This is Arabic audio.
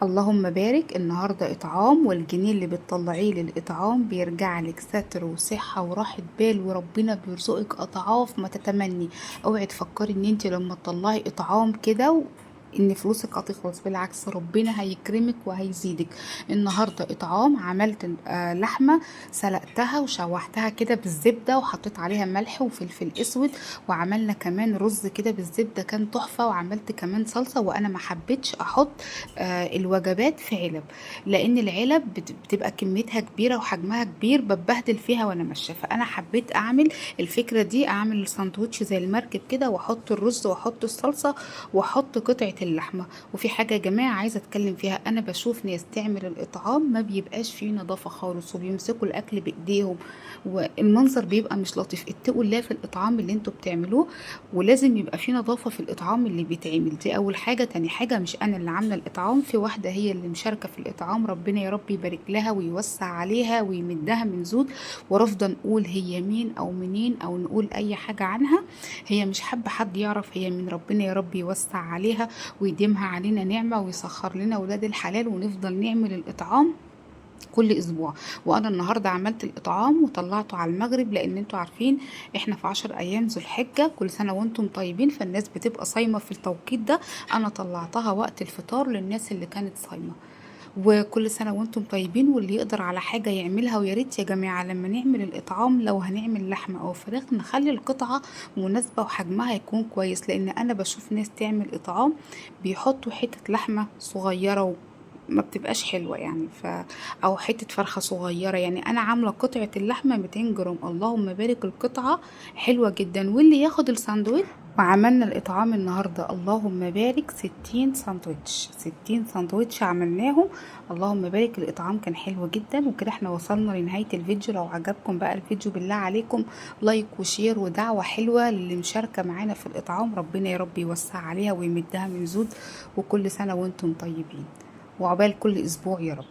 اللهم بارك. النهاردة إطعام، والجنيه اللي بتطلعيه للإطعام بيرجع لك ستر وصحة وراحة بال، وربنا بيرزقك أضعاف ما تتمني. اوعي تفكري ان انت لما تطلعي إطعام كده ان فلوسك هتخلص، بالعكس ربنا هيكرمك وهيزيدك. النهارده اطعام عملت لحمه، سلقتها وشوحتها كده بالزبده وحطيت عليها ملح وفلفل اسود، وعملنا كمان رز كده بالزبده كان تحفه، وعملت كمان صلصه. وانا ما حبيتش احط الوجبات في علب، لان العلب بتبقى كميتها كبيره وحجمها كبير، ببهدل فيها وانا ماشيه. فانا حبيت اعمل الفكره دي، اعمل ساندوتش زي المركب كده، واحط الرز واحط الصلصه واحط قطعه اللحمه. وفي حاجه يا جماعه عايزه اتكلم فيها، انا بشوف ناس تعمل الاطعام ما بيبقاش فيه نظافه خالص، وبيمسكوا الاكل بايديهم والمنظر بيبقى مش لطيف. اتقوا الله في الاطعام اللي انتوا بتعملوه، ولازم يبقى فيه نظافه في الاطعام اللي بيتعمل. دي اول حاجه. تاني حاجه، مش انا اللي عامله الاطعام، في واحده هي اللي مشاركه في الاطعام، ربنا يا رب يبارك لها ويوسع عليها ويمدها من زود. ورافضه نقول هي مين او منين او نقول اي حاجه عنها، هي مش حابه حد يعرف هي من. ربنا يا رب يوسع عليها ويديمها علينا نعمة، ويسخر لنا ولاد الحلال، ونفضل نعمل الإطعام كل اسبوع. وانا النهارده عملت الاطعام وطلعته على المغرب، لان انتوا عارفين احنا في 10 ايام ذو الحجه، كل سنه وانتم طيبين، فالناس بتبقى صايمه في التوقيت ده. انا طلعتها وقت الفطار للناس اللي كانت صايمه. وكل سنة وانتم طيبين، واللي يقدر على حاجة يعملها. ويا ريت يا جماعة لما نعمل الإطعام، لو هنعمل لحمة أو فراخ، نخلي القطعة مناسبة وحجمها يكون كويس، لأن أنا بشوف ناس تعمل إطعام بيحطوا حتة لحمة صغيرة ما بتبقاش حلوة يعني. او حتة فرخة صغيرة. يعني انا عاملة قطعة اللحمة 200 جرام، اللهم بارك، القطعة حلوة جدا. واللي ياخد الساندوتش، وعملنا الإطعام النهاردة اللهم بارك 60 ساندوتش، 60 ساندوتش عملناهم. اللهم بارك، الإطعام كان حلو جدا. وكده احنا وصلنا لنهاية الفيديو. لو عجبكم بقى الفيديو بالله عليكم لايك وشير ودعوة حلوة للي مشاركة معانا في الإطعام، ربنا يا رب يوسع عليها ويمدها من زود. وكل سنة وانتم طيبين، وعقبال كل أسبوع يا رب.